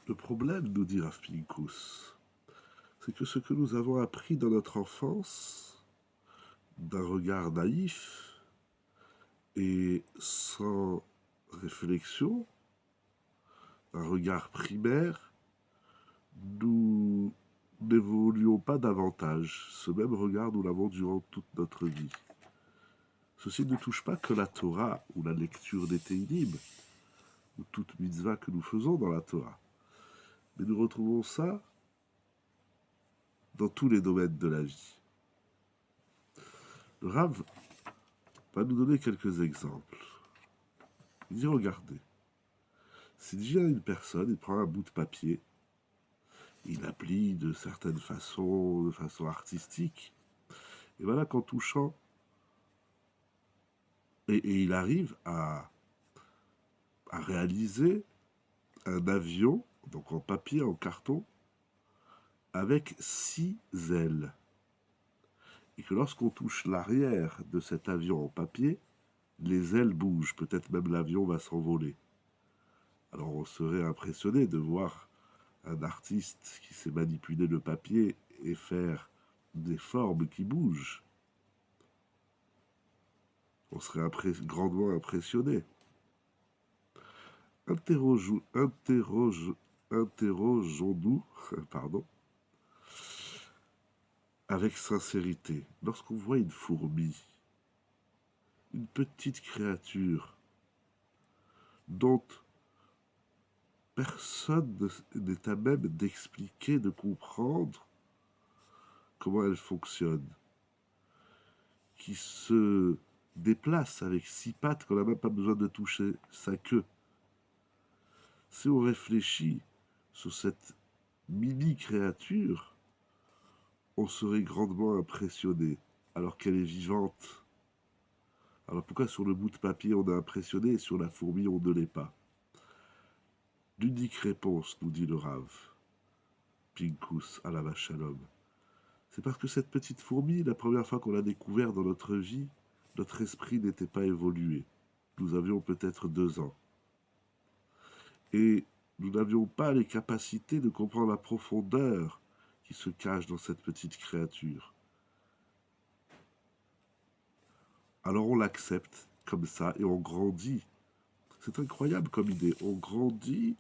Le problème, nous dit Rav Pinkus, c'est que ce que nous avons appris dans notre enfance, d'un regard naïf et sans réflexion, un regard primaire, nous n'évoluons pas davantage. Ce même regard, nous l'avons durant toute notre vie. Ceci ne touche pas que la Torah ou la lecture des Teilim, ou toute mitzvah que nous faisons dans la Torah. Mais nous retrouvons ça dans tous les domaines de la vie. Le Rav va nous donner quelques exemples. Il dit, regardez, s'il vient une personne, il prend un bout de papier, il applique de certaines façons, de façon artistique, et voilà qu'en touchant, et il arrive à réaliser un avion, donc en papier, en carton, avec 6 ailes. Et que lorsqu'on touche l'arrière de cet avion en papier, les ailes bougent, peut-être même l'avion va s'envoler. Alors on serait impressionné de voir un artiste qui sait manipuler le papier et faire des formes qui bougent. On serait grandement impressionné. Interrogeons-nous, pardon, avec sincérité. Lorsqu'on voit une fourmi, une petite créature dont personne n'est à même d'expliquer, de comprendre comment elle fonctionne, qui se déplace avec 6 pattes qu'on n'a même pas besoin de toucher sa queue. Si on réfléchit sur cette mini-créature, on serait grandement impressionné, alors qu'elle est vivante. Alors pourquoi sur le bout de papier on est impressionné et sur la fourmi on ne l'est pas? L'unique réponse, nous dit le Rav Pinkus Alav Shalom, c'est parce que cette petite fourmi, la première fois qu'on l'a découverte dans notre vie, notre esprit n'était pas évolué. Nous avions peut-être 2 ans. Et nous n'avions pas les capacités de comprendre la profondeur qui se cache dans cette petite créature. Alors on l'accepte comme ça et on grandit. C'est incroyable comme idée. On grandit,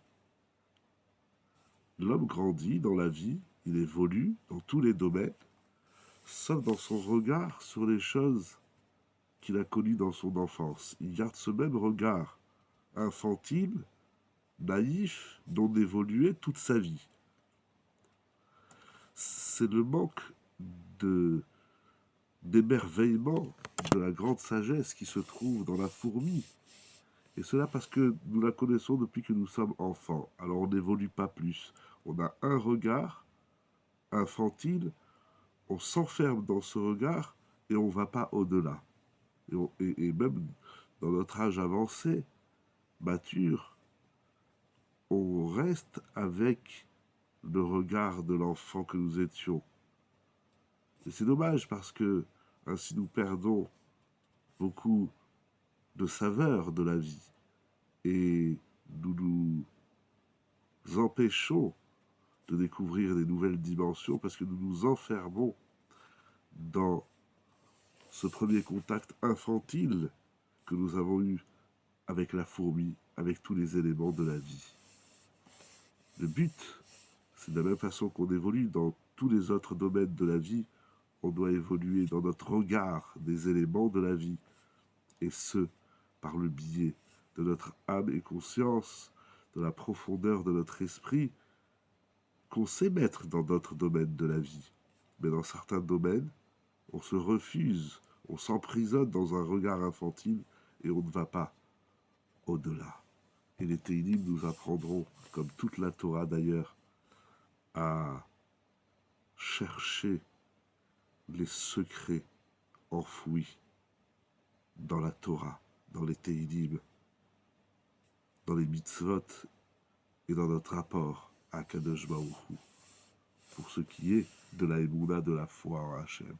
l'homme grandit dans la vie, il évolue dans tous les domaines, sauf dans son regard sur les choses qu'il a connues dans son enfance. Il garde ce même regard infantile, naïf, non évolué toute sa vie. C'est le manque d'émerveillement de la grande sagesse qui se trouve dans la fourmi. Et cela parce que nous la connaissons depuis que nous sommes enfants. Alors on n'évolue pas plus. On a un regard infantile, on s'enferme dans ce regard et on ne va pas au-delà. Et même dans notre âge avancé, mature, on reste avec le regard de l'enfant que nous étions. Et c'est dommage parce que ainsi nous perdons beaucoup de saveur de la vie et nous nous empêchons de découvrir des nouvelles dimensions parce que nous nous enfermons dans ce premier contact infantile que nous avons eu avec la fourmi, avec tous les éléments de la vie. Le but, c'est de la même façon qu'on évolue dans tous les autres domaines de la vie, on doit évoluer dans notre regard des éléments de la vie, et ce, par le biais de notre âme et conscience, de la profondeur de notre esprit, qu'on sait mettre dans d'autres domaines de la vie. Mais dans certains domaines, on se refuse, on s'emprisonne dans un regard infantile et on ne va pas au-delà. Et les Teilim nous apprendront, comme toute la Torah d'ailleurs, à chercher les secrets enfouis dans la Torah, dans les Teilim, dans les mitzvot et dans notre rapport à Kadosh Baruch Hu, pour ce qui est de la émouna, de la foi en Hachem.